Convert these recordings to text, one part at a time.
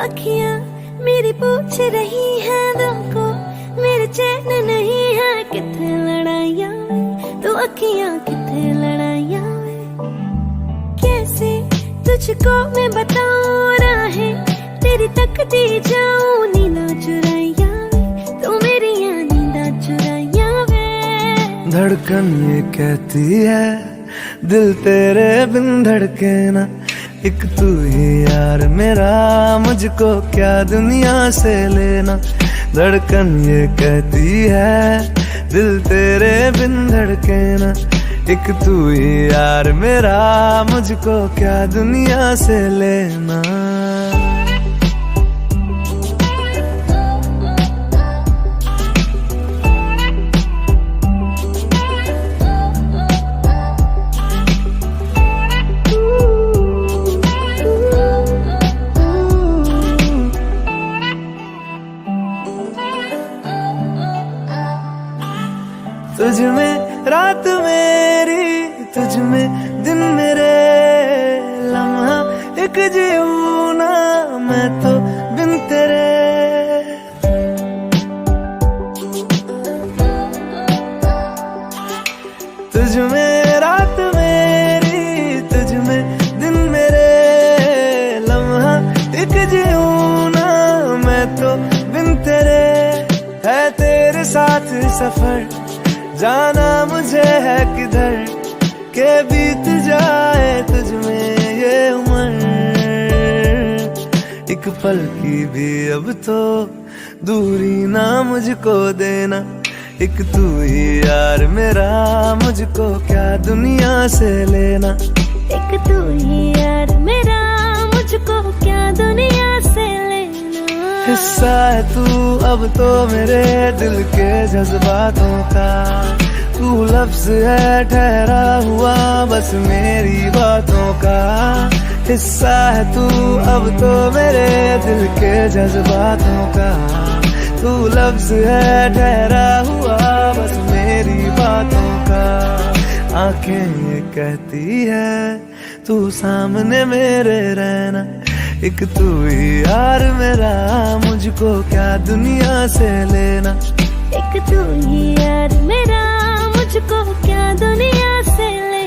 अखियां मेरी पूछ रही है दिल को, मेरे चैन नहीं है किथे लड़ाइयां तो अखियां किथे लड़ाइयां। कैसे तुझको मैं बताऊं राहें तेरी तकती जाऊं, नींदा चुराइयां तो मेरी नींदा चुराइयां वे। धड़कन ये कहती है दिल तेरे बिन धड़के ना, एक तू ही यार मेरा, मुझको क्या दुनिया से लेना। धड़कन ये कहती है दिल तेरे बिन धड़के ना, एक तू ही यार मेरा, मुझको क्या दुनिया से लेना। तुझ में रात मेरी, तुझ में दिन मेरे, लम्हा एक जीऊं ना मैं तो बिन तेरे। तुझ में रात मेरी, तुझ में दिन मेरे, लम्हा एक जीऊं ना मैं तो बिन तेरे। है तेरे साथ सफर जाना मुझे है किधर, के बीत जाए तुझ में ये उम्र। एक पल की भी अब तो दूरी ना मुझको देना, एक तू ही यार मेरा, मुझको क्या दुनिया से लेना। एक तू ही यार मेरा, मुझको क्या दुनिया से लेना। हिस्सा है तू अब तो मेरे दिल के जज्बातों का, तू लफ्ज है ठहरा हुआ बस मेरी बातों का। हिस्सा है तू अब तो मेरे दिल के जज्बातों का, तू लफ्ज है ठहरा हुआ बस मेरी बातों का। आंखें ये कहती है तू सामने मेरे रहना, एक तू ही यार मेरा, मुझको क्या दुनिया से लेना। एक तू ही यार मेरा, मुझको क्या दुनिया से लेना।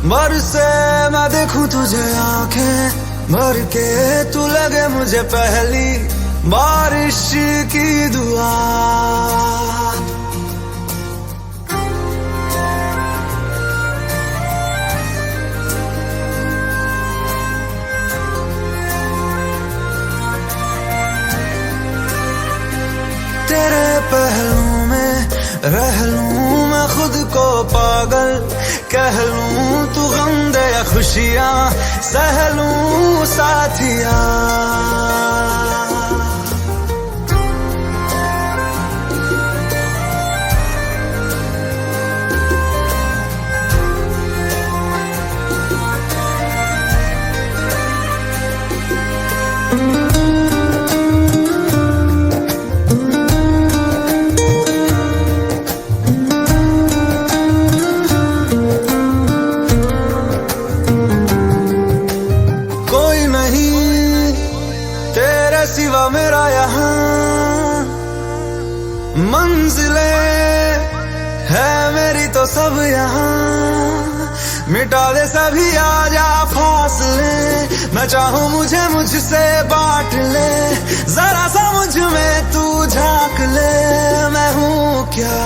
बरसे मैं देखूं तुझे आंखें भर के, तू लगे मुझे पहली बारिश की दुआ। पहलू में रह लूं मैं खुद को पागल, कह लूं तू गम दे या खुशियां सह लूं साथिया। सिवा मेरा यहाँ मंजिलें है मेरी तो सब यहाँ, मिटा दे सभी आजा फासले, मैं चाहूँ मुझे मुझसे बांट ले, जरा सा मुझ में तू झांक ले, मैं हूँ क्या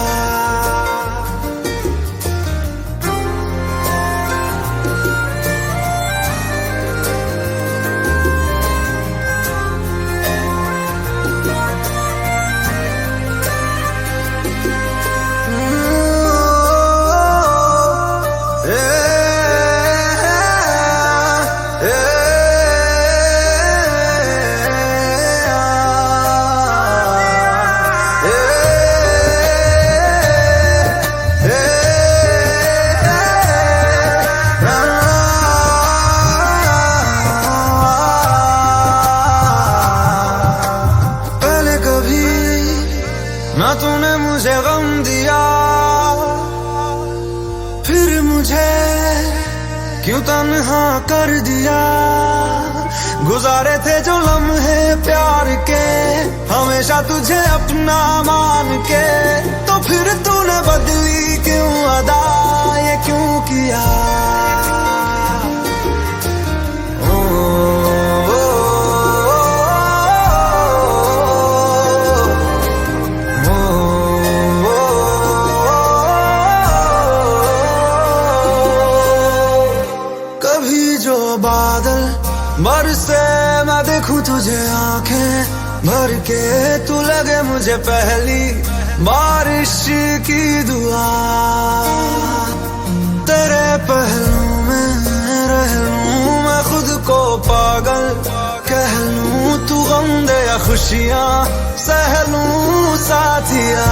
ना तूने मुझे गम दिया, फिर मुझे क्यों तन्हा कर दिया। गुजारे थे जो लम्हे प्यार के हमेशा तुझे अपना मान के, तो फिर तूने बदली क्यों अदा, ये क्यों किया। बादल बरसे मैं देखूं तुझे आंखें भर के, तू लगे मुझे पहली बारिश की दुआ। तेरे पहलू में रह लूं मैं खुद को पागल, कह लूं तू गम दे या खुशियां सह लूं साथिया।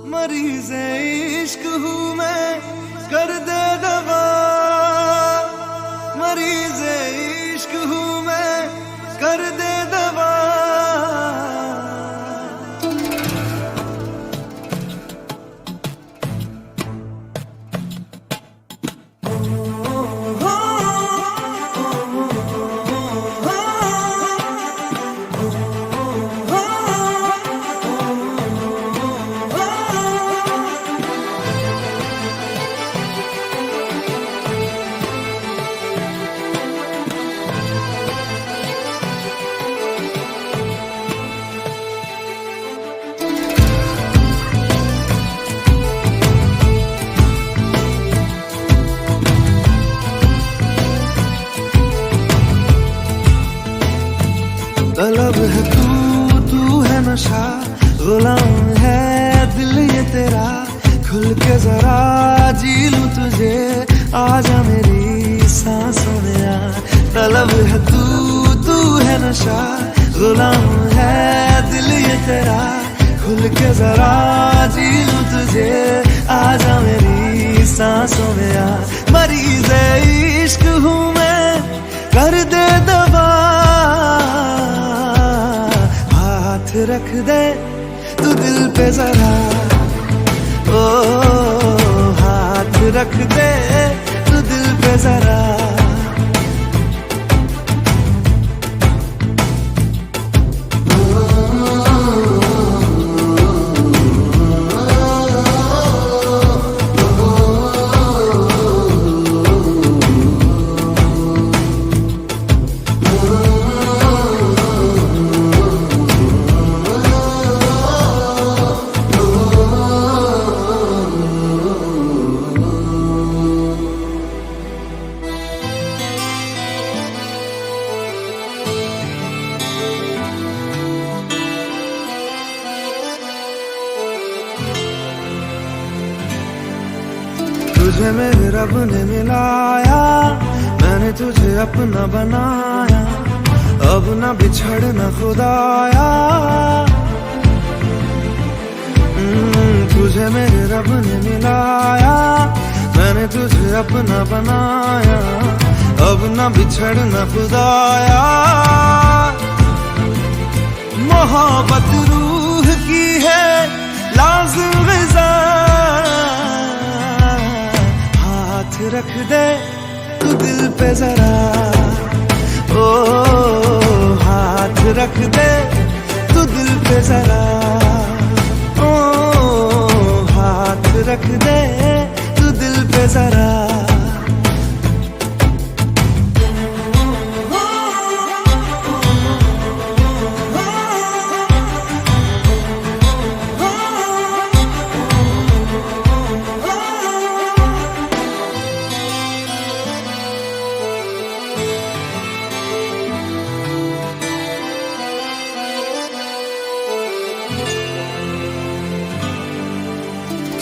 मरीज़े इश्क हूँ मैं कर दे दवा, मरीज़े इश्क हूँ मैं कर दे दवा। तलब है तू है नशा, गुलाम है दिल ये तेरा, खुल के जरा जी लूं तुझे, आजा मेरी सांसों में आ। तलब है तू है नशा, गुलाम है दिल ये तेरा, खुल के जरा जी लूं तुझे, आजा मेरी सांसों में आ। मरीज़े इश्क हूँ मैं कर दे दवा, हाथ रख दे तू दिल पे जरा, ओ हाथ रख दे तू दिल पे जरा। तुझे मेरे रब ने मिलाया, मैंने तुझे अपना बनाया, अब ना बिछड़ना खुदाया। तुझे मेरे रब ने मिलाया, मैंने तुझे अपना बनाया, अब ना बिछड़ना खुदाया। मोहब्बत रूह की है लाज़िम ग़िज़ा, हाथ रख दे तू दिल पे जरा, ओ हाथ रख दे तू दिल पे जरा, ओ हाथ रख दे तू दिल पे जरा।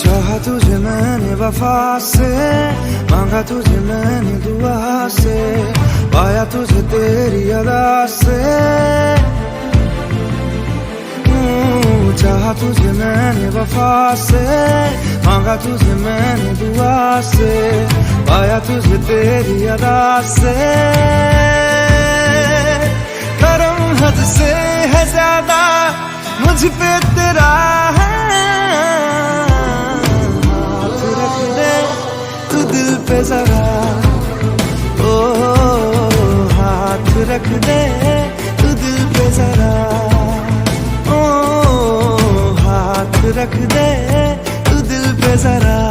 चाहा तुझे मैंने वफा से, मांगा तुझे मैंने दुआ से, पाया तुझे तेरी अदा से। चाहा तुझे मैंने वफा से, मांगा तुझे मैंने दुआ से, पाया तुझे तेरी अदा से। करम हद से है ज्यादा मुझ पे तेरा है, दिल पे जरा, ओ हाथ रख दे तू दिल पे जरा, ओ हाथ रख दे तू दिल पे जरा।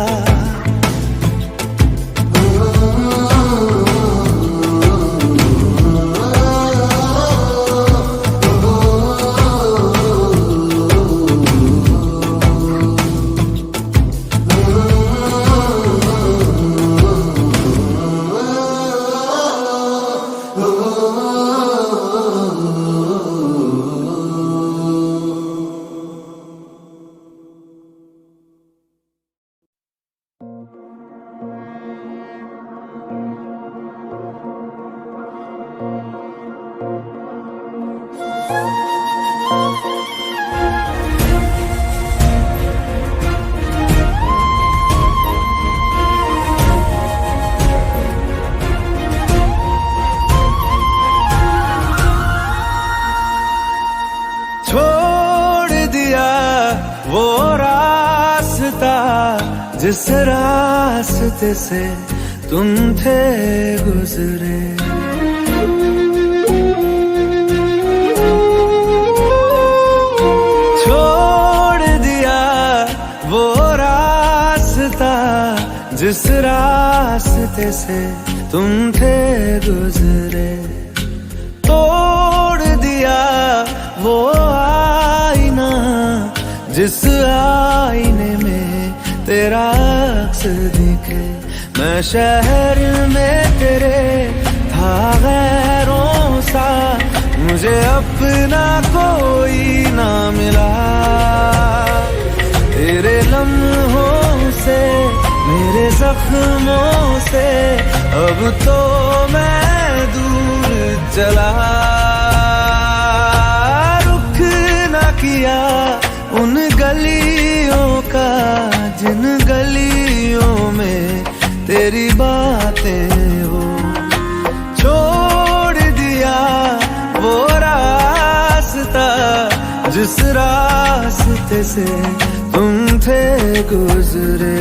वो रास्ता जिस रास्ते से तुम थे गुजरे, छोड़ दिया वो रास्ता जिस रास्ते से तुम थे गुजरे, तोड़ दिया वो आईना जिस आईने में तेरा अक्स दिखे। मैं शहर में तेरे था गैरों सा, मुझे अपना कोई ना मिला। तेरे लम्हों से मेरे जख्मों से अब तो मैं दूर चला। रुख ना किया उन गलियों का जिन गलियों में तेरी बातें हो, छोड़ दिया वो रास्ता जिस रास्ते से तुम थे गुजरे।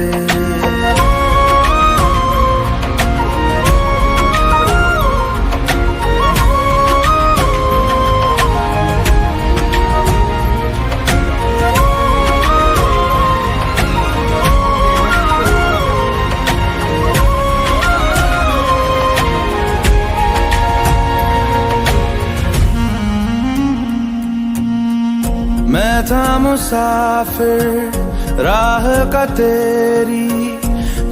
मैं था मुसाफिर राह का तेरी,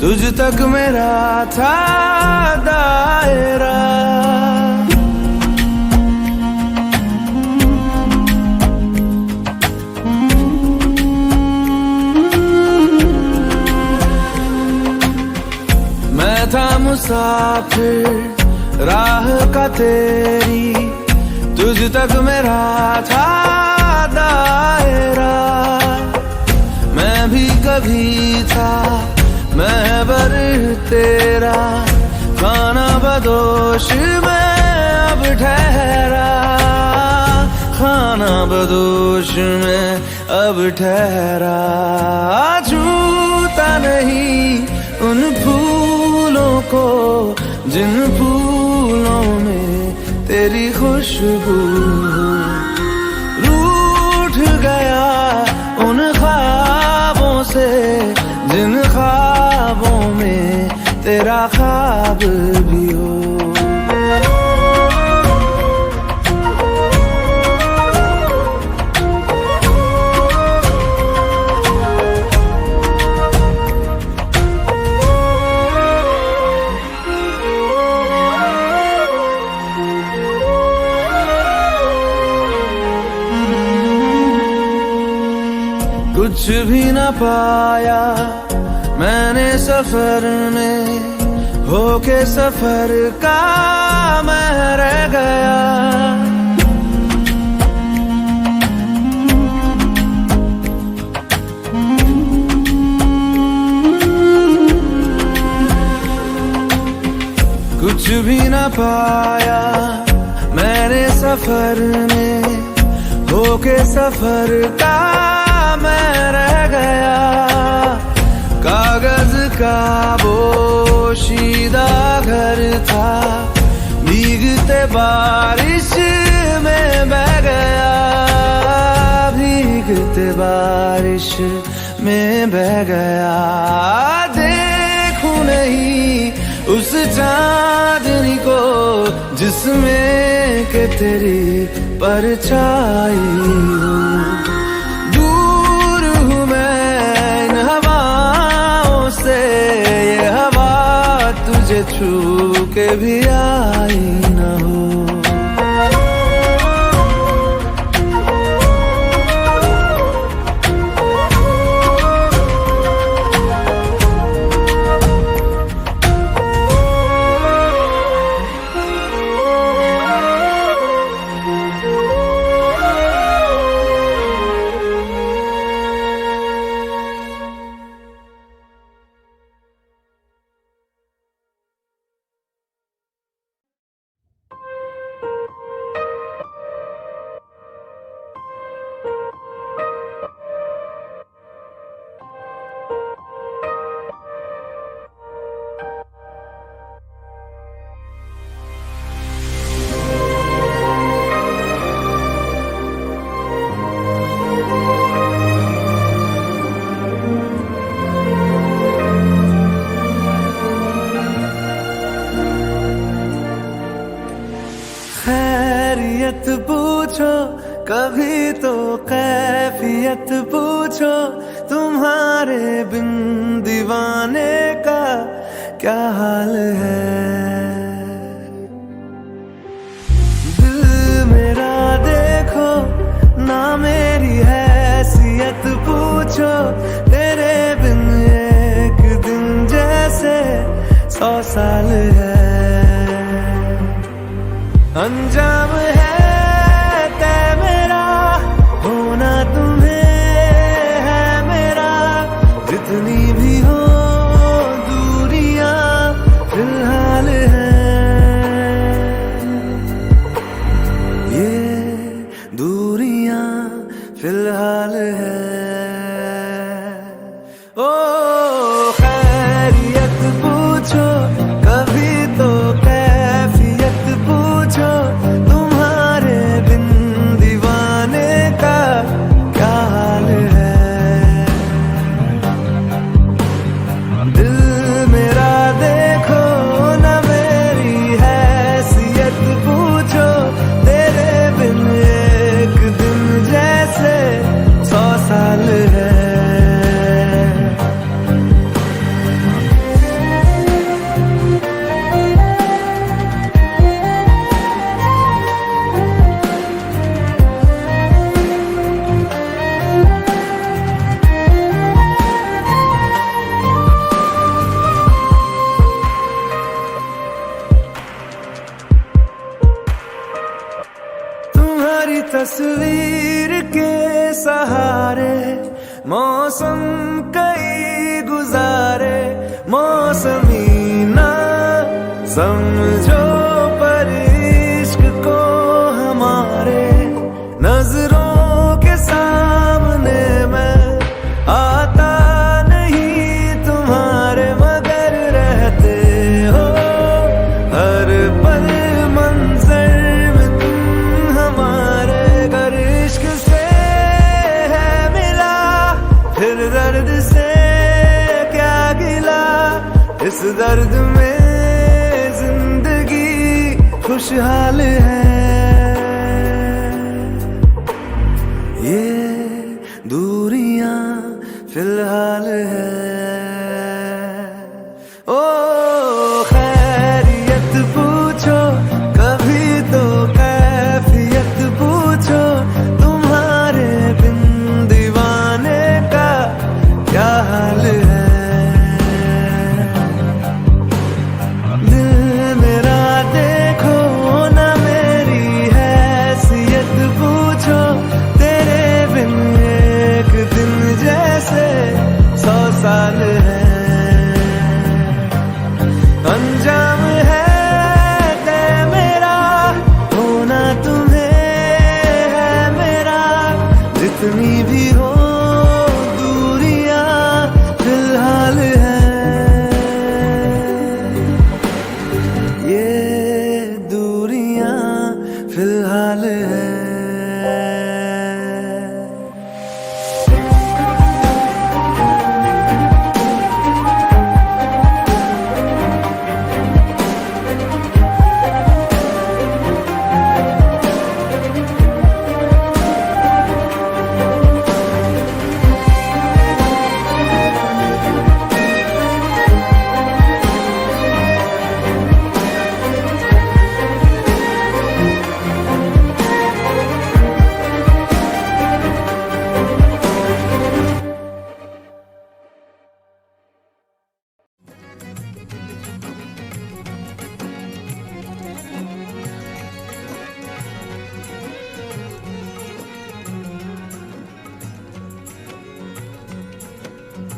तुझ तक मेरा था दायरा। मुसाफिर राह का तेरी, तुझ तक मेरा था दायरा। मैं भी कभी था महबर तेरा, खाना बदोश में अब ठहरा, खाना बदोश में अब ठहरा। छूता नहीं उन फूलों को जिन फूलों में तेरी खुशबू, रूठ गया उन ख्वाबों से जिन ख्वाबों में तेरा ख्वाब भी हो। कुछ भी न पाया मैंने सफर में, होके सफर का मैं रह गया। कुछ भी न पाया मैंने सफर में, होके सफर का मैं रह गया। कागज का बोशीदा घर था, भीगते बारिश में बह गया, भीगते बारिश में बह गया। देखूं नहीं उस चांदनी को जिसमें के तेरी परछाई हो। ये हवा तुझे छू के भी आई न हो। खैरियत पूछो कभी तो कैफियत पूछो, तुम्हारे बिन दीवाने का क्या हाल है। दिल मेरा देखो ना मेरी हैसियत पूछो, तेरे बिन एक दिन जैसे 100 साल है। अंजाम है तय मेरा, होना तुम्हें है मेरा, जितनी भी हो दूरियां फिलहाल हैं, ये दूरियां फिलहाल हैं। ओ खैरियत पूछो कभी तो कैफियत पूछो, तुम्हारे बिन दीवाने का क्या हाल है। मौसम कई गुजारे मौसमी ना समझो पर इश्क को हमारे नजरों के सामने मैं आता नहीं तुम्हारे मगर रहते हो हर पल मंजर में तुम हमारे घर इश्क से है मिला फिर दर्द से क्या गिला इस दर्द में जिंदगी खुशहाल है ये दूरियां फिलहाल है ओ खैरियत पूछो कभी तो कैफियत पूछो तुम्हारे बिन दीवाने का क्या हाल है दिल मेरा देखो ना मेरी हैसियत पूछो तेरे बिन एक दिन जैसे 100 साल है अंजाम है तय मेरा होना तुम्हें है मेरा जितनी भी हो दूरियां फिलहाल है ये दूरियां फिलहाल है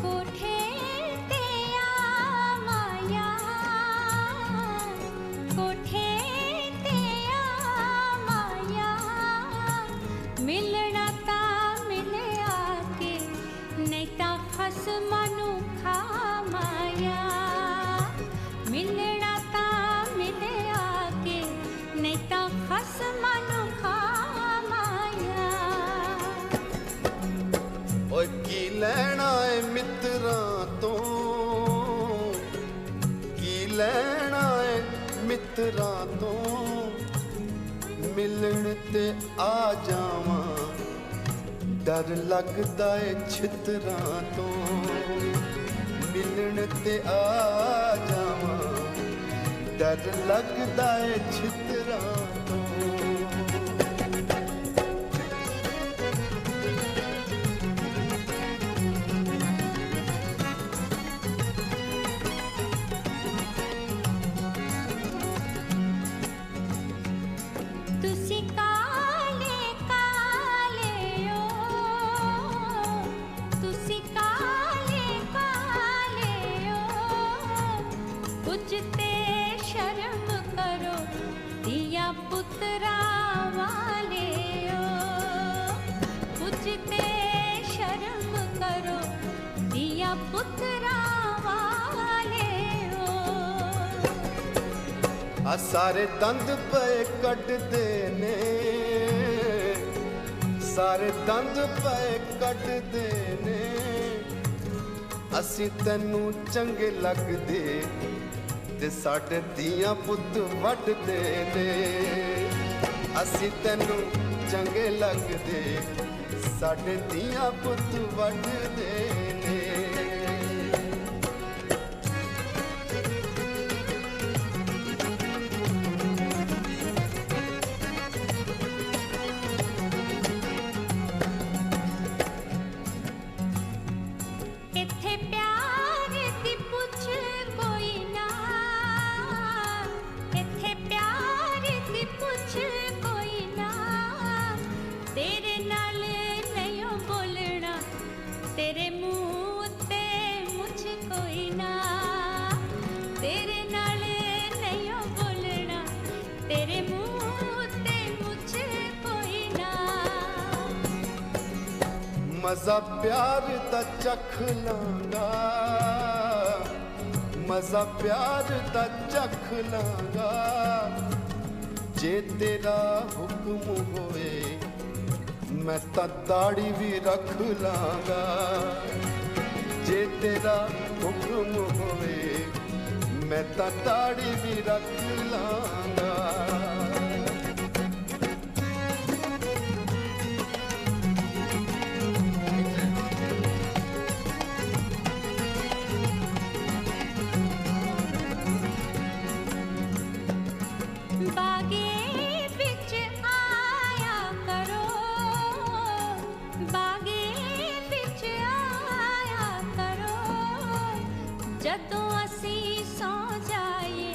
कोठे ते आ माया कोठे ते आ माया मिलना ता मिले आके नहीं ता खसमां नूं खा माया मिलना ता मिले आके नहीं ता खसमां नूं खा माया ਓਏ ਕੀ ਲੈਣਾ ਏ ਮਿੱਤਰਾਂ ਤੋਂ ਕੀ ਲੈਣਾ ਏ ਮਿੱਤਰਾਂ ਤੋਂ ਮਿਲਣ ਤੇ ਆ ਜਾਵਾਂ ਡਰ ਲੱਗਦਾ ਏ ਛਿੱਤਰਾਂ ਤੋਂ ਮਿਲਣ ਤੇ ਆ ਜਾਵਾਂ ਡਰ ਲੱਗਦਾ ਏ ਛਿੱਤਰਾਂ ਤੋਂ तुसी काले काले ओ तुसी काले काले ओ कुछ ते शर्म करो दिया पुत्रा वाले ओ कुछ ते शर्म करो दिया पुत्रा वाले ओ ਆ ਸਾਰੇ ਦੰਦ ਪਏ ਕੱਢਦੇ ਨੇ ਸਾਰੇ ਦੰਦ ਪਏ ਕੱਢਦੇ ਨੇ ਅਸੀਂ ਤੈਨੂੰ ਚੰਗੇ ਲੱਗਦੇ ਤੇ ਸਾਡੇ ਧੀਆਂ ਪੁੱਤ ਵੱਢਦੇ ਨੇ ਅਸੀਂ ਤੈਨੂੰ ਚੰਗੇ ਲੱਗਦੇ ਸਾਡੇ ਧੀਆਂ ਪੁੱਤ ਵੱਢਦੇ ਨੇ इत्थे प्यार दी पुछ कोई ना इत्थे प्यार दी पुछ कोई ना तेरे नाल नहीं बोलना मजा प्यार दा चख लांगा, मजा प्यार दा चख लांगा, जे तेरा हुक्म होए मैं तां दाढ़ी भी रख लांगा, जे तेरा हुक्म होए मैं तां दाढ़ी भी रख लांगा। ਜਦੋਂ ਅਸੀਂ ਸੌ ਜਾਈਏ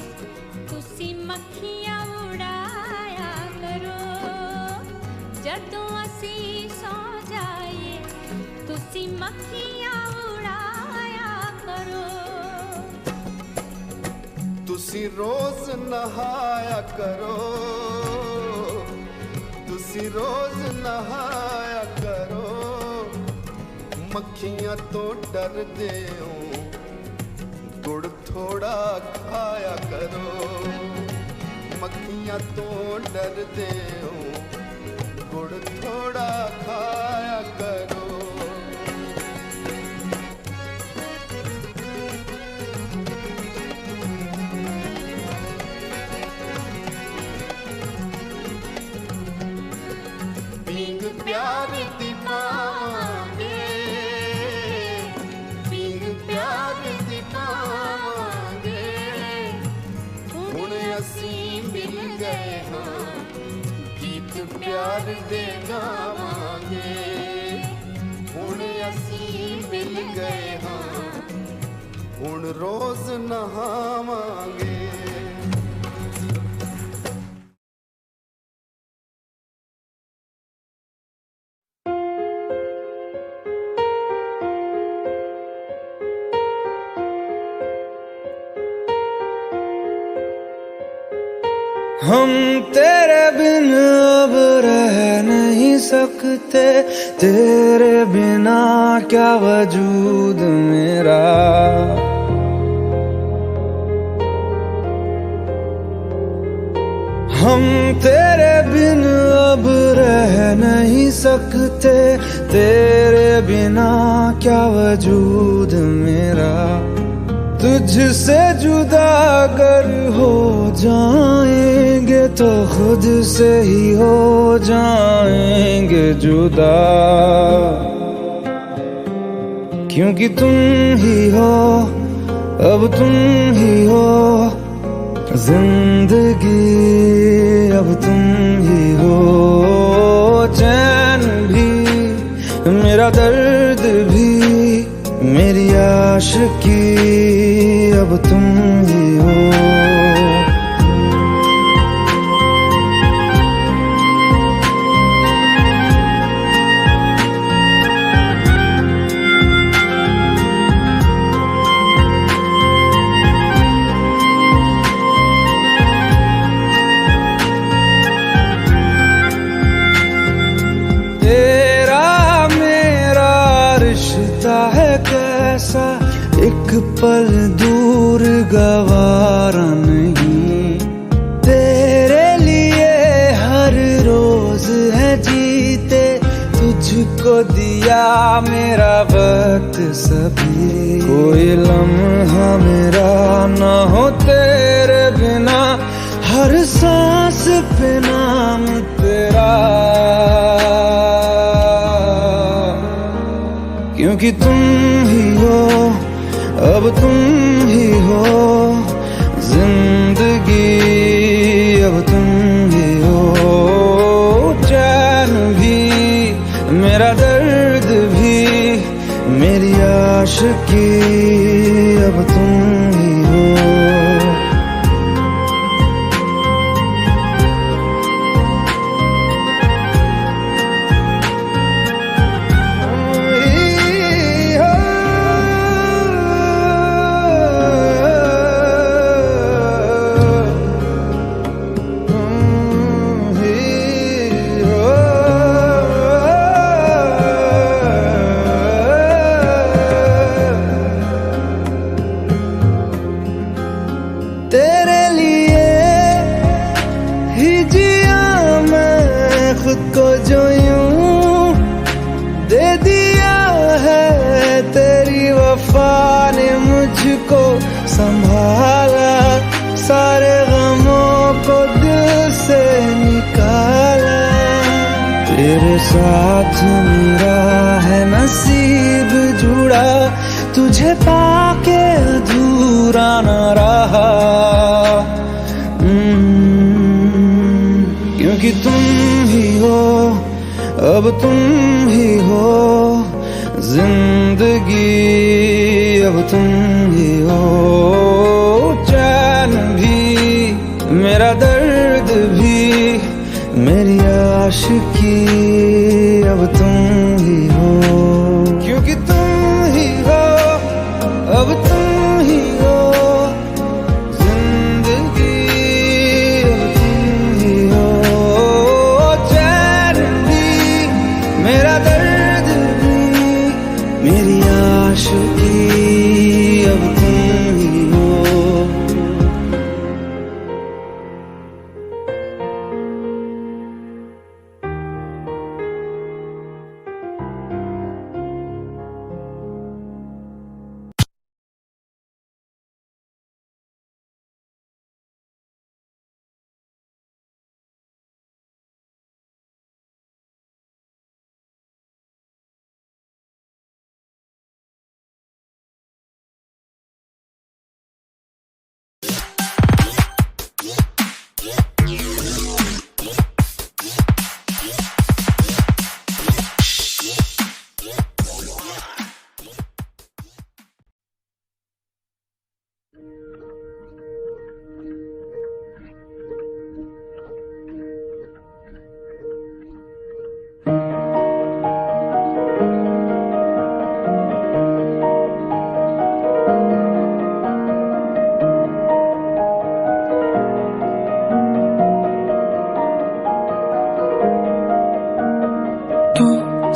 ਤੁਸੀਂ ਮੱਖੀਆਂ ਉਡਾਇਆ ਕਰੋ, ਜਦੋਂ ਅਸੀਂ ਸੌ ਜਾਈਏ ਤੁਸੀਂ ਮੱਖੀਆਂ ਉਡਾਇਆ ਕਰੋ। ਤੁਸੀਂ ਰੋਜ਼ ਨਹਾਇਆ ਕਰੋ, ਤੁਸੀਂ ਰੋਜ਼ ਨਹਾਇਆ ਕਰੋ, ਮੱਖੀਆਂ ਤੋਂ ਡਰਦੇ ਹੋ गुड़ थोड़ा खाया करो, मक्खियाँ तो डरते हो गुड़ थोड़ा खाया करो। पींग प्यार दी पावांगे, पींग प्यार दी पावांगे, हुण असीं मिल गए हाँ गीत प्यार दे गावांगे, हुण असीं मिल गए हाँ हुण रोज नहावांगे। हम तेरे बिन अब रह नहीं सकते, तेरे बिना क्या वजूद मेरा। हम तेरे बिन अब रह नहीं सकते, तेरे बिना क्या वजूद मेरा। तुझसे जुदा अगर हो जाएंगे तो खुद से ही हो जाएंगे जुदा, क्योंकि तुम ही हो अब तुम ही हो जिंदगी, अब तुम ही हो चैन भी मेरा दर्द भी मेरी आशिकी, अब तुम ही हो। तेरा मेरा रिश्ता है कैसा, एक पल दूर गवारा नहीं, तेरे लिए हर रोज है जीते, तुझको दिया मेरा वक्त सभी, कोई लम्हा मेरा ना हो तेरे बिना, हर सांस पे नाम तेरा, क्योंकि तुम ही हो अब तुम ही हो जिंदगी, अब तुम ही हो चैन भी मेरा दर्द भी मेरी आशिकी, अब तुम ही हो। को संभाला, सारे गमों को दिल से निकाला। तेरे साथ मेरा है नसीब जुड़ा, तुझे पाके अधूरा न रहा। क्योंकि तुम ही हो, अब तुम ही हो जिंदगी, अब तुम ही हो चैन भी, मेरा दर्द भी, मेरी आशिकी, अब तुम ही हो। क्योंकि तुम ही हो, अब तुम ही हो जिंदगी, अब तुम ही हो चैन भी, मेरा दर्द भी, मेरी आशिकी, अब तुम ही हो।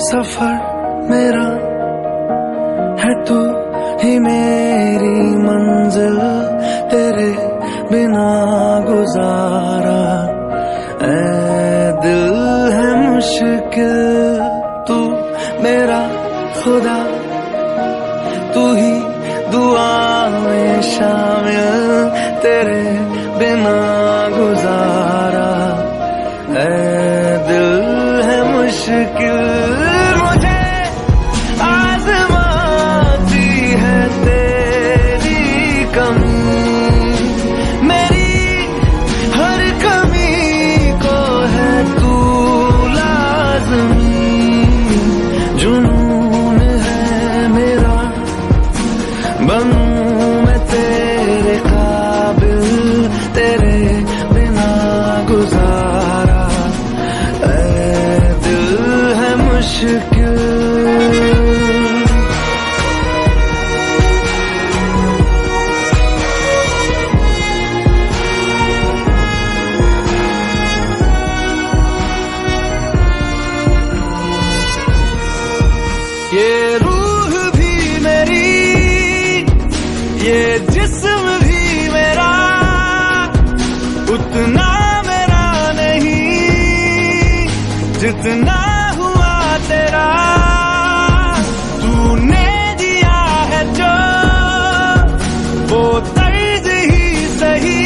सफर मेरा है तू ही मेरी मंजिल, तेरे बिना गुजारा ऐ दिल है मुश्किल। तू मेरा खुदा, तू ही दुआ में शामिल, तेरे बिना गुजारा ऐ दिल है मुश्किल। ये रूह भी मेरी, ये जिस्म भी मेरा, उतना मेरा नहीं जितना हुआ तेरा। तूने दिया है जो वो तर्ज ही सही,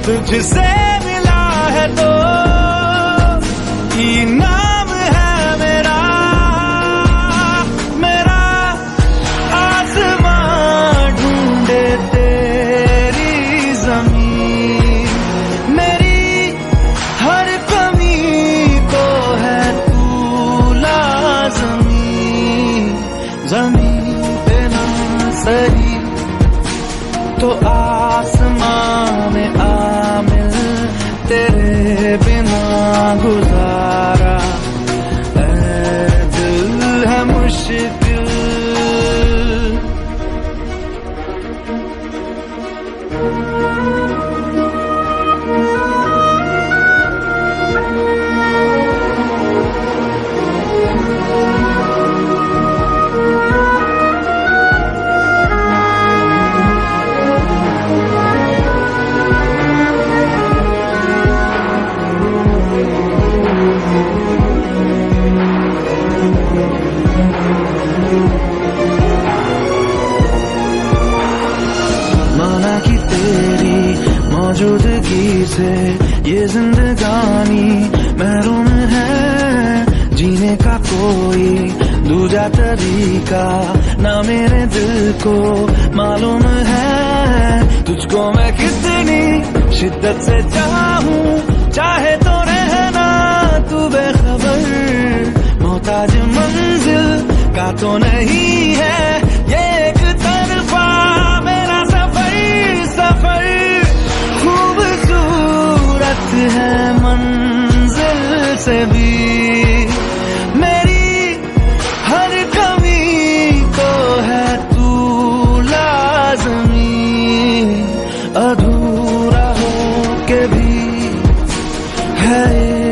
तुझसे मिला है तो इनाम है मेरा। ज़मीन पे ना सही तो आसमां में आ मिल, तेरे बिना गुजारा ऐ दिल है मुश्किल। से ये जिंदगानी महरूम है जीने का कोई दूजा तरीका ना मेरे दिल को मालूम है। तुझको मैं कितनी शिद्दत से चाहूं, चाहे तो रहना तू बेखबर, मोहताज मंजिल का तो नहीं है ये एक तरफा मेरा सफर। सफर खूबसूरत है मंजिल से भी, मेरी हर कमी को है तू लाज़मी। अधूरा हो के भी है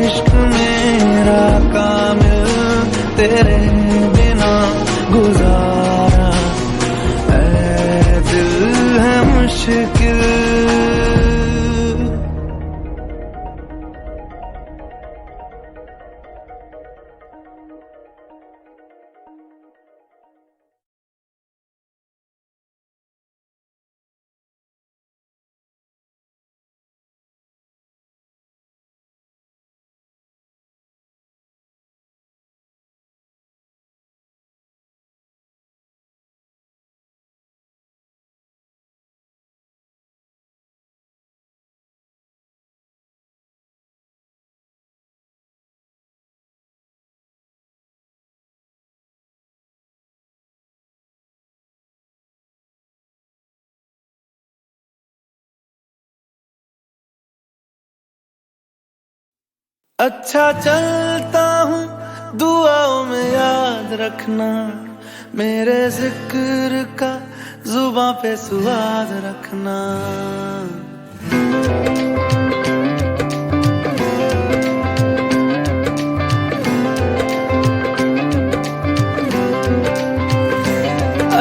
इश्क मेरा कामिल, तेरे बिना गुजारा ऐ दिल है मुश्किल। अच्छा चलता हूँ दुआओं में याद रखना, मेरे जिक्र का जुबां पे सुआद रखना।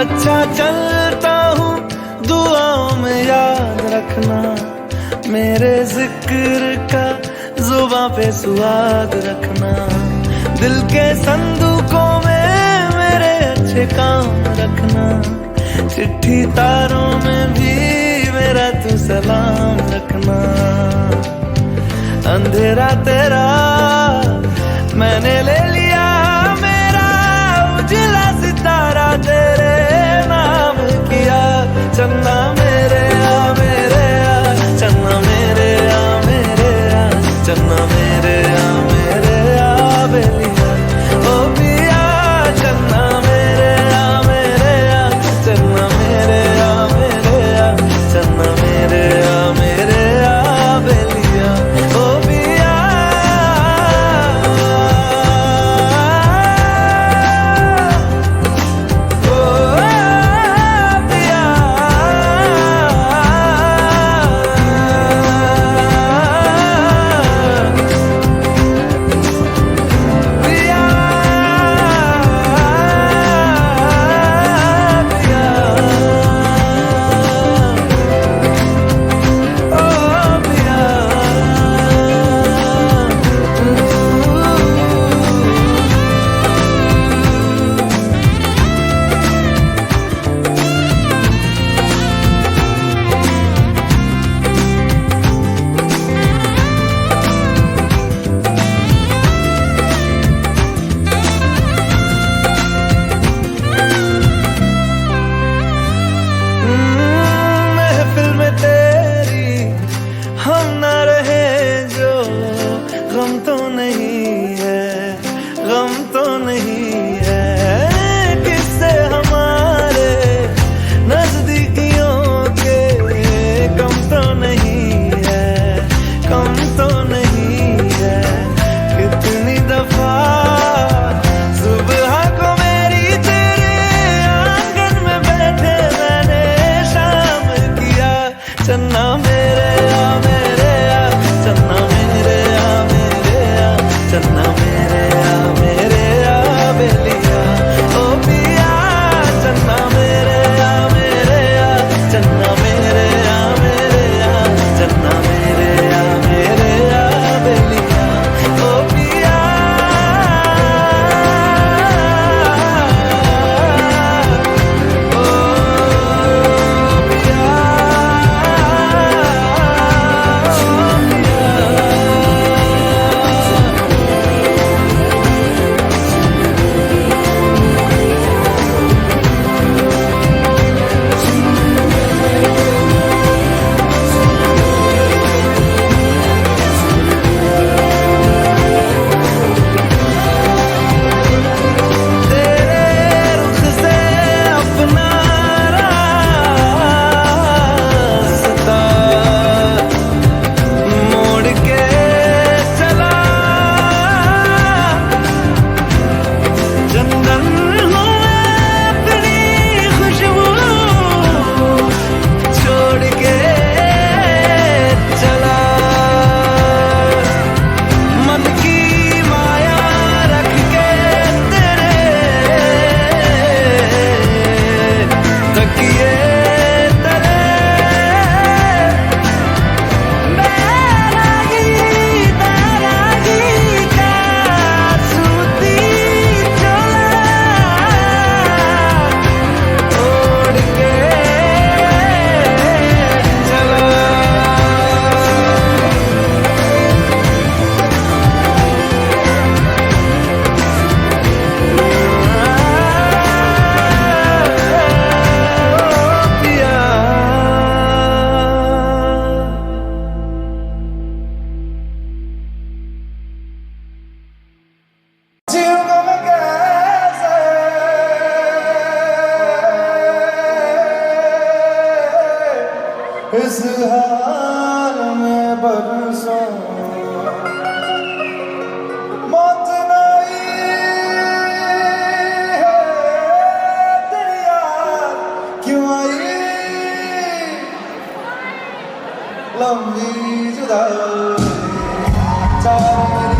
अच्छा चलता हूँ दुआओं में याद रखना, मेरे जिक्र का जुबां पे सुआद रखना। दिल के संदूकों में मेरे अच्छे काम रखना, चिट्ठी तारों में भी मेरा तू सलाम रखना। अंधेरा तेरा मैंने ले लिया, मेरा उजला सितारा तेरे नाम किया। चन्ना मेरे आ मेरे आ, चन्ना मेरे आ मेरे आ, चन्ना मेरे आ मेरे आ बेलिया ओ पिया। चन्ना मेरे आ मेरे आ, चन्ना मेरे आ मेरे आ, चन्ना मेरे आ मेरे आ बेलिया ओ पिया। इस हाल में बरसों मौत नहीं है तेरी याद क्यों आई लंबी जुदाई चार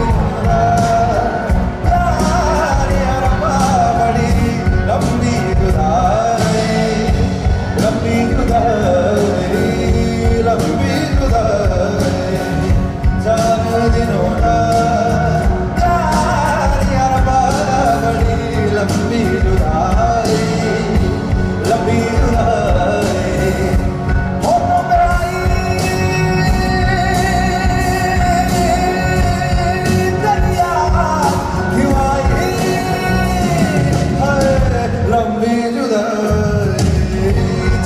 यार यार बड़ी लंबी जुदाई लंबी जुदाई लंबी जुदाई चार दिनों का यार यार बड़ी लंबी जुदाई लंबी जुदाई होठों पे आई दरिया क्यों आई है लंबी जुदाई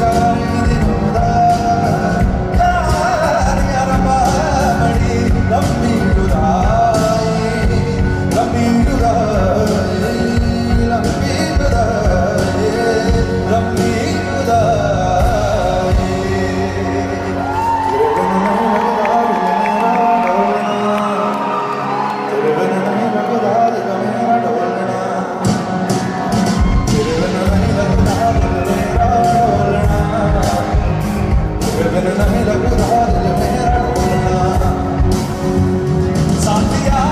चार दिनों का यार यार बड़ी लंबी जुदाई लंबी जुदाई लंबी जुदाई लंबी जुदाई तेरे बिन नहीं लगता दिल मेरा ढोलना तेरे बिन नहीं लगता दिल मेरा ढोलना तेरे बिन नहीं लगता दिल मेरा ढोलना साथिया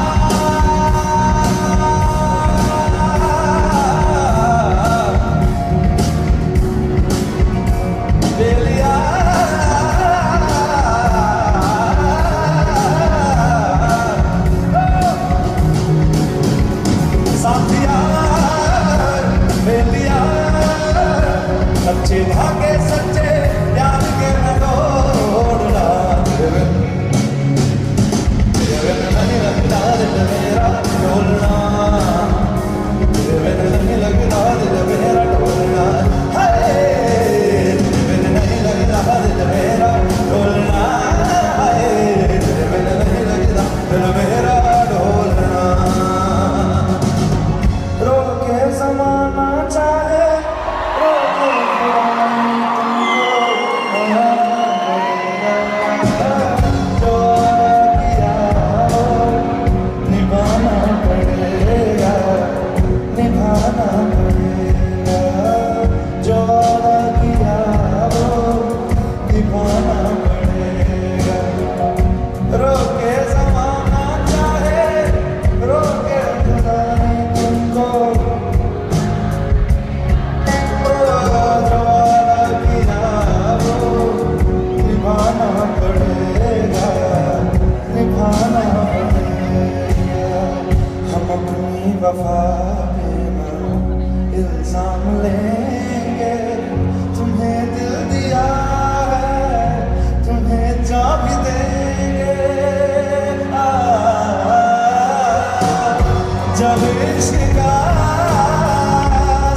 बेलिया साथिया बेलिया सच्चे धागे सच्चे याद के न तोड़ना तेरे बिन नहीं लगता दिल मेरा ढोलना तेरे बिन नहीं लगता दिल मेरा ढोलना तेरे बिन नहीं लगता दिल मेरा ढोलना तेरे बिन नहीं लगता दिल मेरा ढोलना रोके ज़माना चाहे रोके जो किया निभाना पड़ेगा निभाना पड़ेगा जो किया निभाना पड़ेगा रोके ज़माना चाहे रोके खुदा नहीं तुमको निभाना पड़ेगा निभाना पड़ेगा हम अपनी वफा पे ना इल्जाम लेंगे तुम्हें दिल दिया है तुम्हें जा भी देंगे जब इश्क का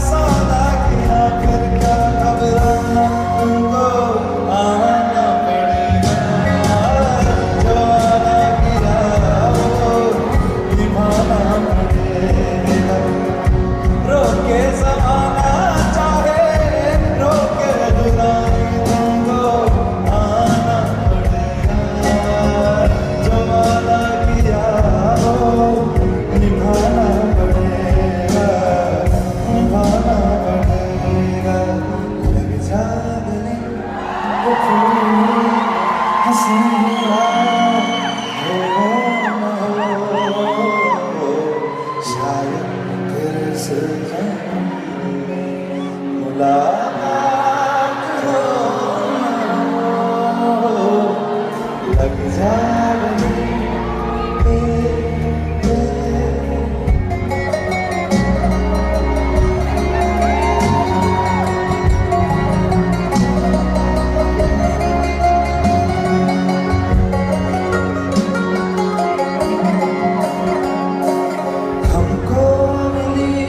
सौदा किया फिर क्या घबराना तुमको आना पड़ेगा जो वादा किया वो निभाना पड़ेगा रोके ज़माना चाहे रोके जुदाई तुमको आना पड़ेगा जो वादा किया वो निभाना पड़ेगा निभाना पड़ेगा लग जागने वो फूल हसीना हो शायद तेरे से मुलाकात हो लग जागने हमको मिली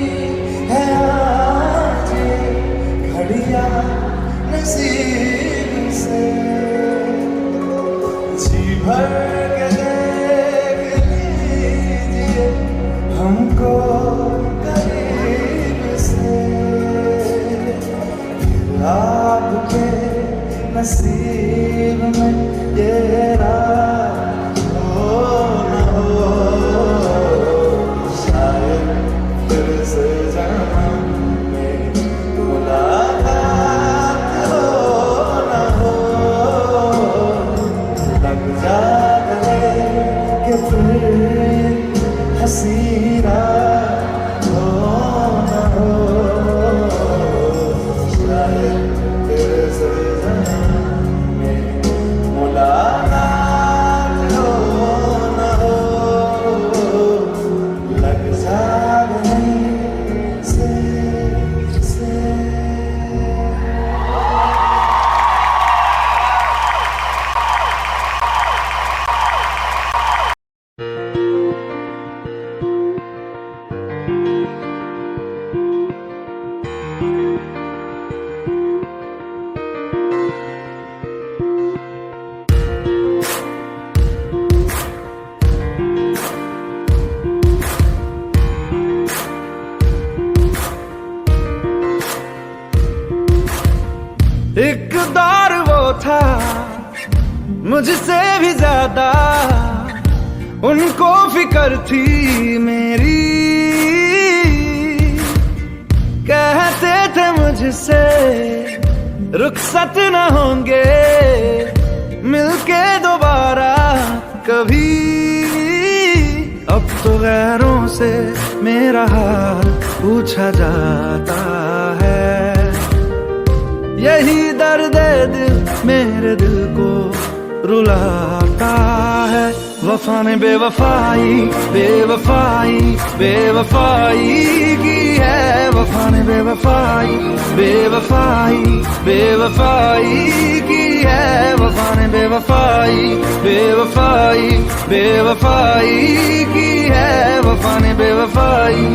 है आज घड़िया नसीब से जी भर के देख लीजिए हमको करीब से आपके नसीब में ये रात हो न हो, शायद फिर से जन्म में मुलाकात हो न हो। लग जा गले कि फिर हंसी रात हो न हो, शायद फिर से जन्म में मुलाकात हो न हो। लग जा गले से एक दौर वो था मुझसे भी ज्यादा, उनको फिक्र थी मेरी। कहते थे मुझसे रुखसत न होंगे मिलके दोबारा कभी। अब तो गैरों से मेरा हाल पूछा जाता है, यही दर्द दिल मेरे दिल को रुलाता है। वफा ने बेवफाई बेवफाई बेवफाई की है, वफा ने बेवफाई बेवफाई बेवफाई की है, वफा ने बेवफाई बेवफाई बेवफाई की है, वफा ने बेवफाई।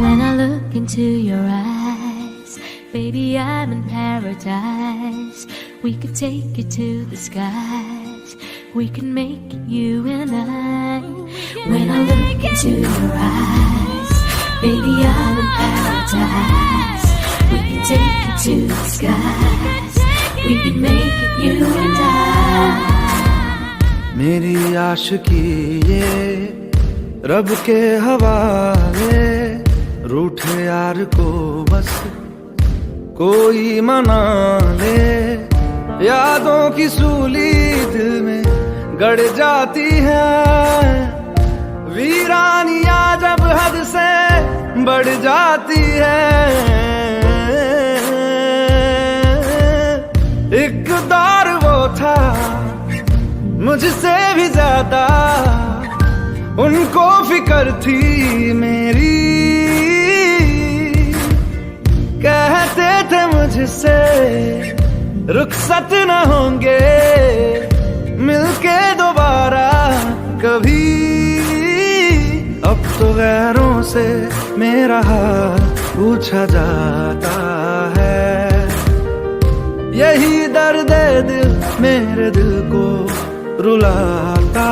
When I look into your eyes, baby, I'm in paradise. We could take it to the skies. We can make it you and I. When I look into your eyes, baby, I'm in paradise. We can take it to the skies. We can make it you and I. मेरी आशिकी ये रब के हवाले, रूठे यार को बस कोई मना ले। यादों की सूली दिल में गड़ जाती है, वीरानियां जब हद से बढ़ जाती है। एक दौर वो था मुझसे भी ज्यादा, उनको फिक्र थी मेरी। कहते थे मुझसे रुखसत न होंगे मिलके दोबारा कभी। अब तो गैरों से मेरा हाल पूछा जाता है, यही दर्द दिल मेरे दिल को रुलाता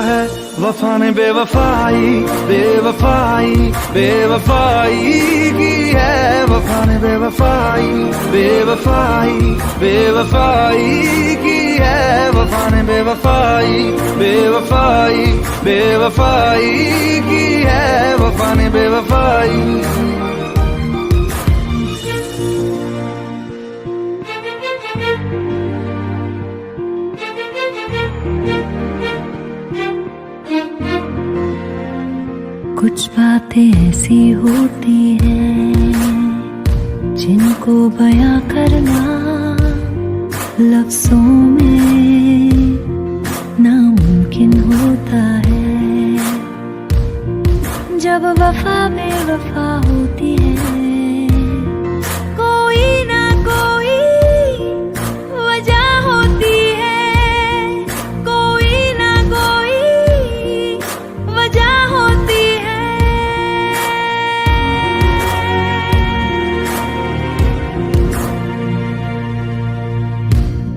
है। वफा ने बेवफाई बेवफाई बेवफाई की है, वफा ने बेवफाई बेवफाई बेवफाई की है, वफा ने बेवफाई बेवफाई बेवफाई की है, वफा ने बेवफाई। कुछ बातें ऐसी होती हैं जिनको बयां करना लफ्जों में नामुमकिन होता है। जब वफा बेवफा होती है, कोई ना कोई वजह होती है, कोई ना कोई वजह होती है।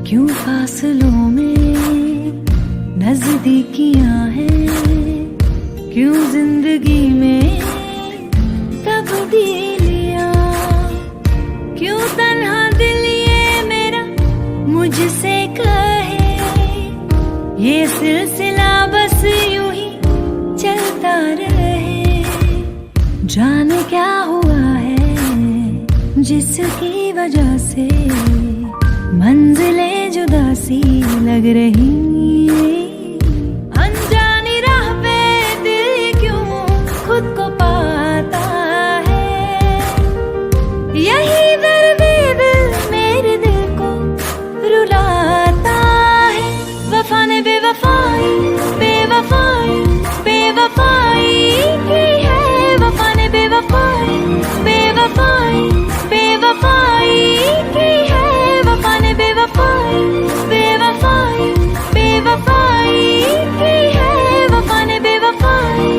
क्यों फासलों में नजदीकियां हैं, क्यों जिंदगी में तब्दीलियां, क्यों तन्हा दिल ये मेरा सिलसिला बस यूं ही चलता रहे। जाने क्या हुआ है जिसकी वजह से मंजिलें जुदा सी लग रही। अनजानी राह पे दिल क्यों खुद को पाता है। यही दर्द दिल मेरे दिल को रुलाता है। वफा ने बेवफाई बेवफाई बेवफाई की है। वफा ने बेवफाई बेवफाई बेवफाई की है। वफा ने बेवफाई बेवफाई बेवफाई की है। वफा ने बेवफाई।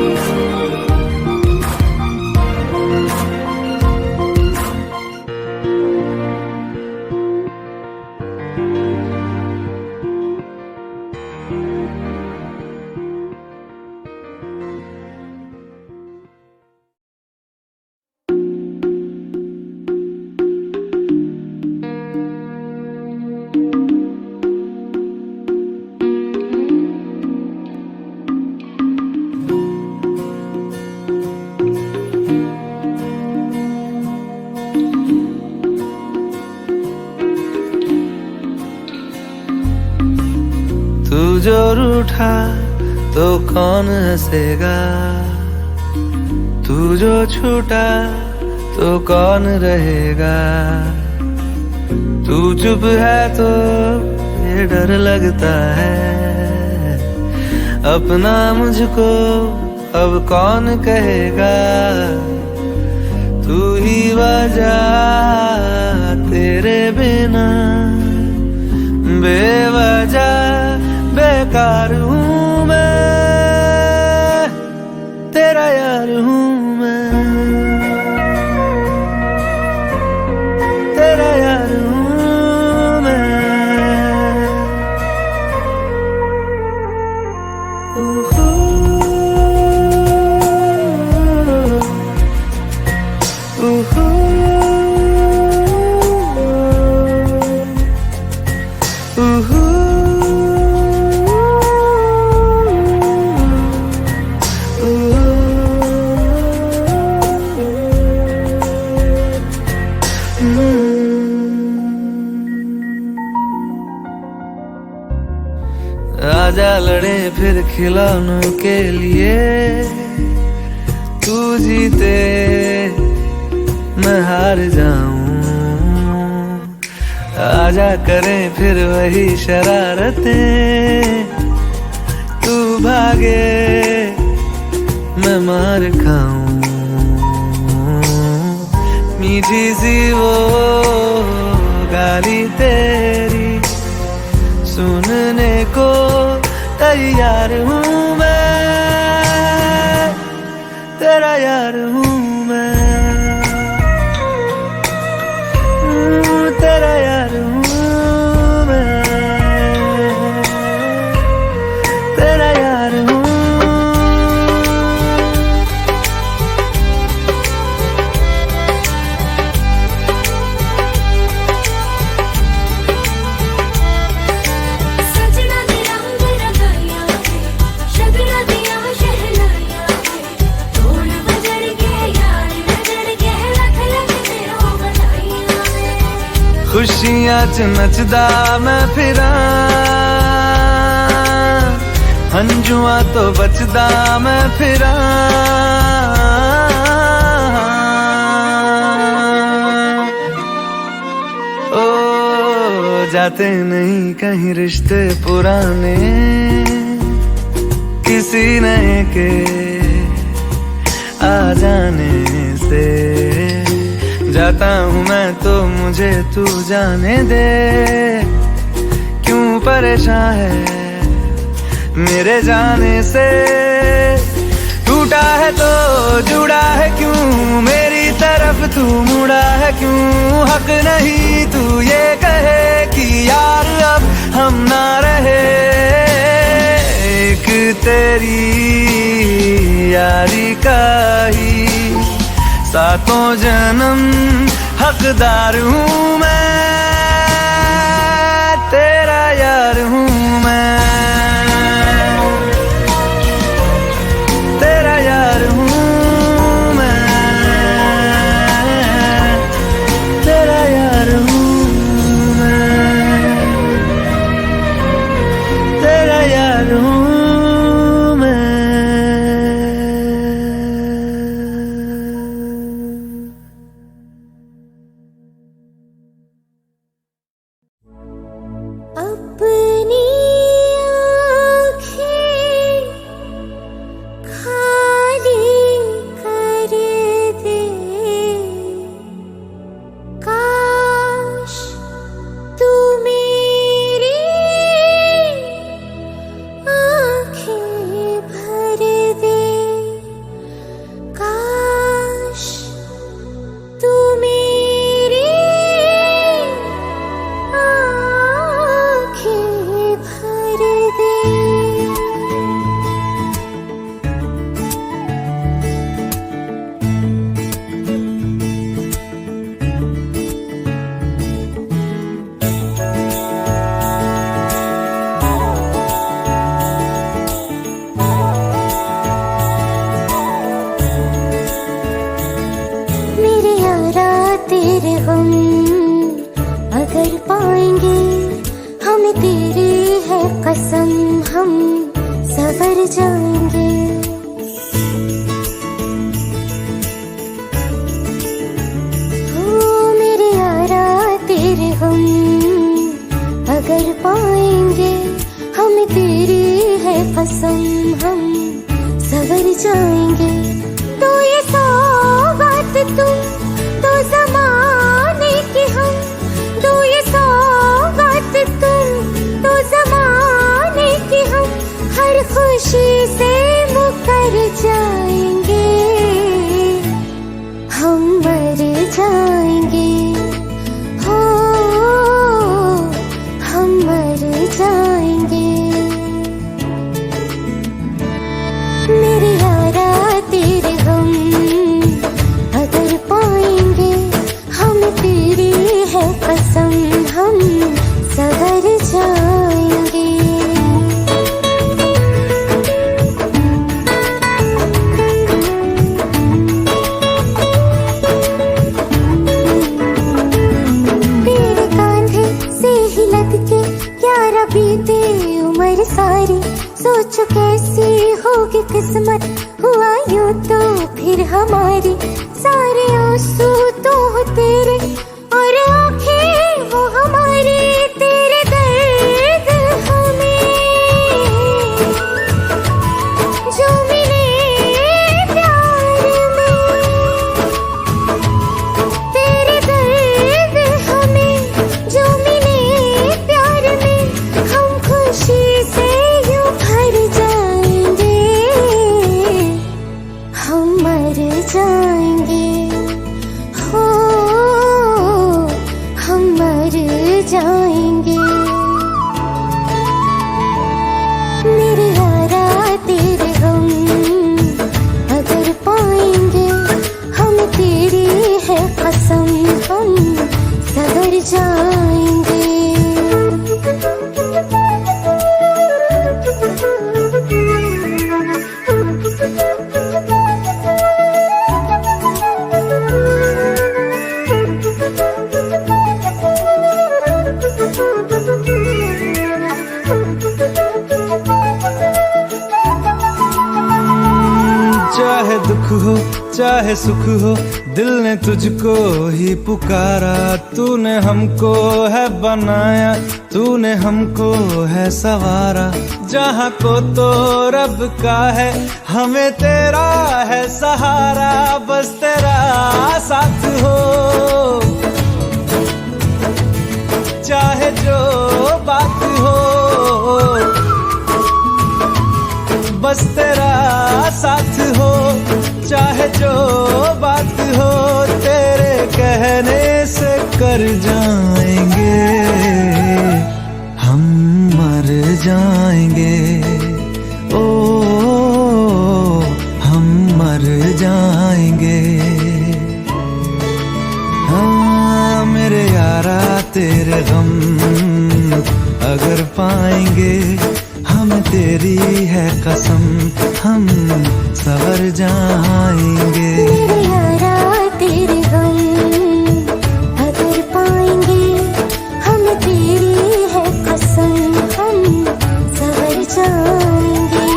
तू जो रूठा तो कौन हंसेगा। तू जो छूटा तो कौन रहेगा। तू चुप है तो ये डर लगता है। अपना मुझको अब कौन कहेगा। तू ही वजह तेरे बिना बेवजह बेकार हूँ मैं। तेरा यार हूँ मैं। तेरा यार हूँ मैं। आजा लड़े फिर खिलौनों के लिए। तू जीते मैं हार जाऊं। आजा करें फिर वही शरारतें। तू भागे मैं मार खाऊं। मीठी सी वो गाली तेरी सुनने को तैयार हूँ मैं। तेरा यार हूँ मैं। तेरा यार हूँ मैं। तेरा यार हूँ। खुशियां च नचदा मैं फिरां। हंजुआं तो बचदा मैं फिरां। ओ जाते नहीं कहीं रिश्ते पुराने। किसी नए के आ जाने से जाता हूँ मैं तो मुझे तू जाने दे। क्यों परेशान है मेरे जाने से। टूटा है तो जुड़ा है क्यों मेरी तरफ तू मुड़ा है क्यों। हक नहीं तू ये कहे कि यार अब हम ना रहे। एक तेरी यारी का ही सातों जन्म हकदार हूँ मैं। तेरा यार हूँ मैं। अपनी आँखें खाली कर दे, काश तू मेरी आँखें भर दे, काश तू मेरी आँखें भर दे। मेरे यारा तेरे हम अगर पाएंगे, हमें तेरी है कसम, हम सवर जाएंगे। ओ मेरे यारा तेरे हम अगर पाएंगे, हमें तेरी है कसम, हम सवर जाएंगे। तो ये सौगात तुम तो ज़माने की हम, तो ये सौगात तुम तो ज़माने की हम, हर खुशी से मुकर जाएंगे, हम मर जाएंगे, हो हम मर जाएंगे। मेरे यारा तेरे हम अगर पाएंगे, हम तेरी है कसम, हम सवर जाएंगे। तेरे कांधे से ही लग के प्यारा बीते उम्र सारी, सोचो कैसी होगी किस्मत, हुआ यूं तो फिर हमारी। सारे आंसू तो हो तेरे और आंखें वो हमारी, तेरे दर्द हमें जो मिले प्यार में, तेरे दर्द हमें जो मिले प्यार में, हम खुशी से यूं भर जाएंगे, हम मर जाएंगे, हो हम मर जाएंगे। मेरे यारा तेरे हम अगर पाएंगे, हम तेरी है कसम, हम सवर जाएंगे। चाहे दुख हो चाहे सुख हो, दिल ने तुझको ही पुकारा। तूने हमको है बनाया, तूने हमको है सवारा। जहाँ को तो रब का है, हमें तेरा है सहारा। बस तेरा साथ हो, चाहे जो बात हो, बस तेरा साथ हो, चाहे जो बात हो। तेरे कहने से कर जाएंगे, हम मर जाएंगे, ओ हम मर जाएंगे। हाँ मेरे यारा तेरे गम अगर पाएंगे, हम तेरी है कसम, हम सवर जाएंगे। मेरे यारा तेरे गम अगर पाएंगे, हम तेरी है कसम, हम सवर जाएंगे।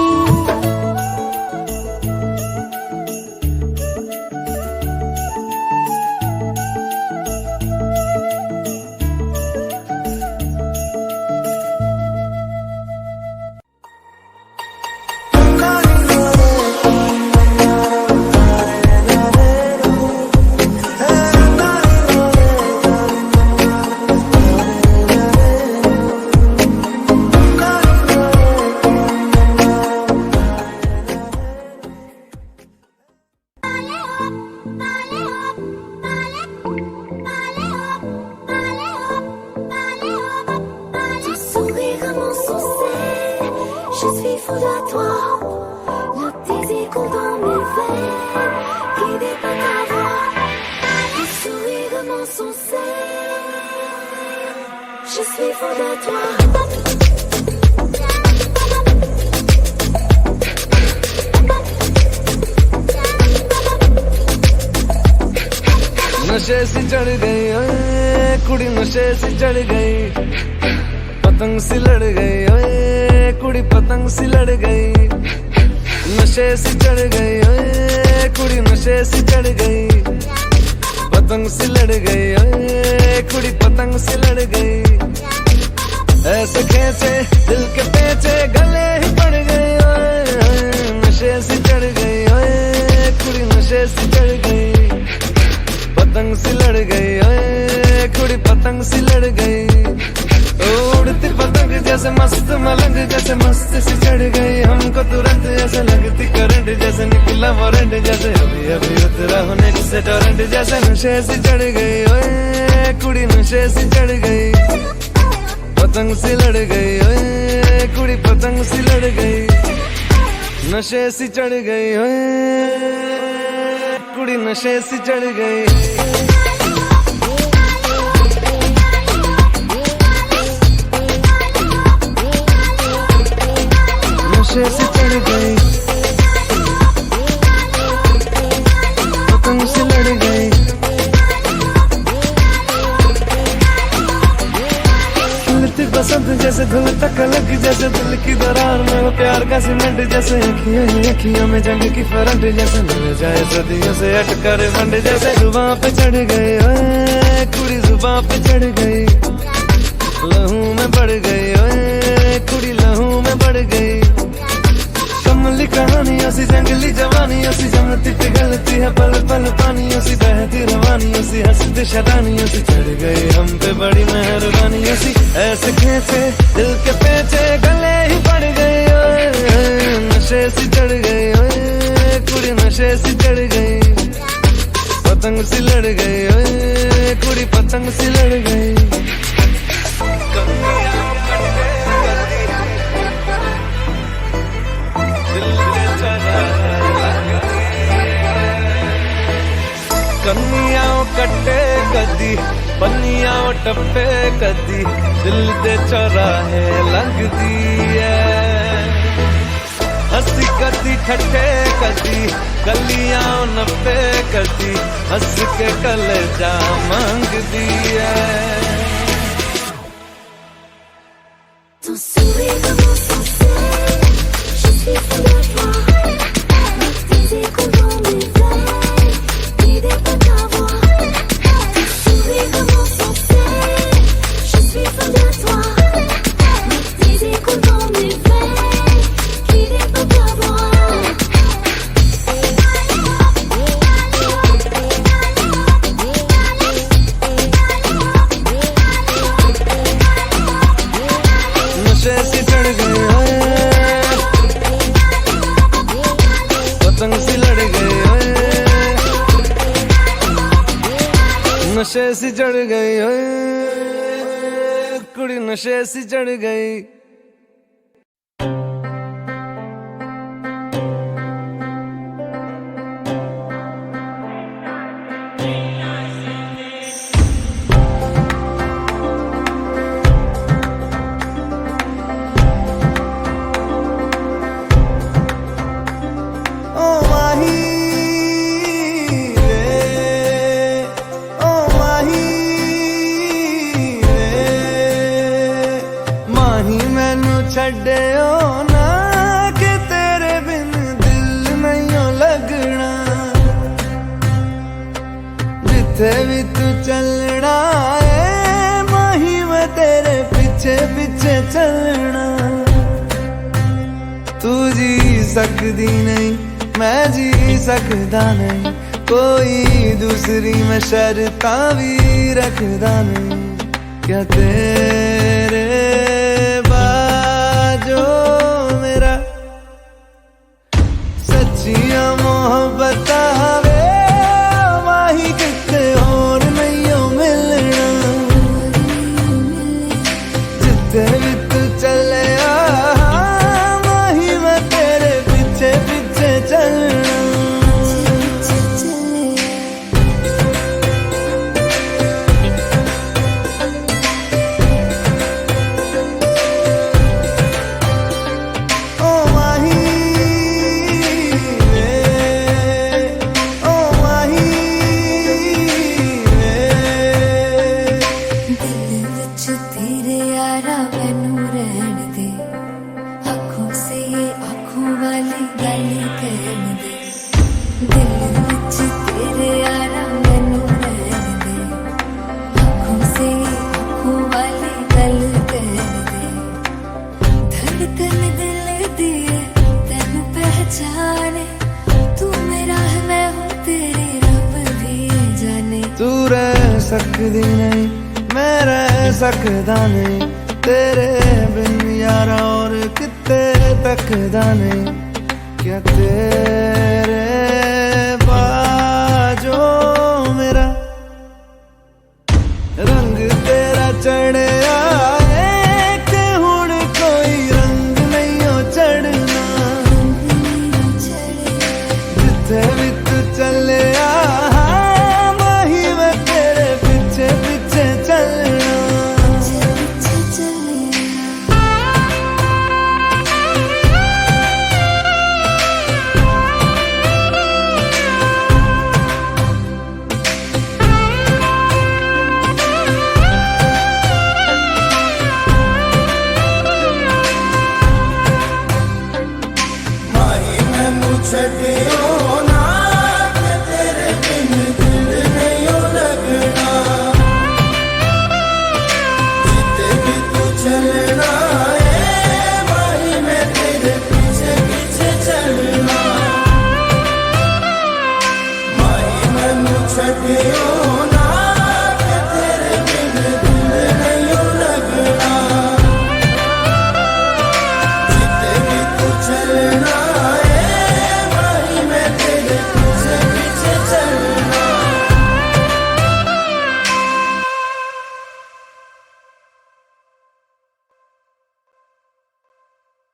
de toi. Le désir coule dans mes veines, guidé par ta voix. Le sourire de mon sensé, je suis fou de toi. नशे सी चढ़ गई ओए कुड़ी, नशे सी चढ़ गई, पतंग सी लड़ गई ओए कुड़ी, पतंग सी लड़ गई। नशे सी चढ़ गई ओए कुड़ी, नशे सी चढ़ गई, पतंग सी लड़ गई ओए कुड़ी, पतंग सी लड़ गई। ऐसे खेचे दिल के पेचे गले ही पड़ गए ओए, नशे सी चढ़ गई ओए कुड़ी, नशे सी चढ़ गई, पतंग सी लड़ गई ओए कुड़ी, पतंग सी लड़ गई। उड़ती पतंग जैसे मस्त मलंग, जैसे मस्त सी चढ़ गई हमको तुरंत, ऐसे लगती करंट जैसे निकला वारंट, जैसे अभी अभी उतरा होने से टोरेंट, जैसे नशे सी चढ़ गई ओए कुड़ी, नशे सी चढ़ गई, पतंग सी लड़ गई ओए कुड़ी, पतंग सी लड़ गई। नशे सी चढ़ गई ओए कुड़ी, नशे सी चढ़ गई। नशे सी चढ़ गई, पतंग सी लड़ गई। खिलती बसंत जैसे धुल तक लग, जैसे दिल की दरार में वो प्यार का सीमेंट, जैसे अखियों ही अखियों में जंग की फरंट, जैसे मिल जाए सदियों से अटकर मंड, जैसे जुबां पे चढ़ गई ओए कुड़ी, जुबां पे चढ़ गई, लहू में बढ़ गई ओए कुड़ी, लहू में बढ़ गई। कमली कहानी ऐसी जंगली जवानी, ऐसी जमती पिघलती है पल पल पानी, ऐसी बहती रवानी, ऐसी हंसती शैतानी, ऐसी चढ़ गई हम पे बड़ी मेहरबानी, ऐसी ऐसे खेचे दिल के पेचे गले ही पड़ गए ओए, नशे सी चढ़ गई ओए कुड़ी, नशे सी चढ़ गई, पतंग सी लड़ गई ओए कुड़ी, पतंग सी लड़ गई। कन्नियां कट्टे कदी, पन्नियां टप्पे कदी, दिल दे चौराहे लगदी है। हंसी कदी ठट्ठे कदी, गलियां नप्पे कदी, हंस के कलेजा मांगदी है। Ton sourire de mon sensé, je suis fou de toi. Le désir coule dans mes veines, guidé par ta voix. Ton sourire de mon sensé, je suis fou de toi. Le désir coule dans mes veines, guidé par ta voix. नशे सी चढ़ गई ओए, पतंग सी लड़ गई ओए, नशे सी चढ़ गई ओए कुड़ी, नशे सी चढ़ गई। छड्डियो ना कि तेरे बिन दिल नहीं लगना, जिथे भी तू चलना है माही मैं तेरे पीछे पीछे चलना। तू जी सकदी नहीं मैं जी सकदा नहीं, कोई दूसरी मैं शर्तां भी रखदा नहीं। क्या तेरे जो मेरा सच्चियां मोहब्बत वे माही किते और नहीं मिलना, जिथे भी तू चले माही मैं यारा मैनू रहन दे आँखों से ये आँखों वाली गल कहन दे दिल विच तेरे यारा मैनू रहन दे आँखों से ये आँखों वाली गल कहन दे धड़कन दिल दी तेन पहचाने तू मेरा है मैं हूँ तेरी रब भी जाने तू रह सकदी नहीं मैं रह सकदा नहीं तेरे बिन यारा और किते तकदा नहीं क्या तेरे बाजो मेरा रंग तेरा चढ़िया है कि हुण कोई रंग नहीं हो चढ़ना जिथे भी तू चलिया माही मैं तेरे पीछे पीछे चलना छड़ियो ना कि तेरे बिन दिल नहीं हो लगना जिते भी तू चलना है माही मैं तेरे पीछे पीछे चलना माही मैनू छड़ियो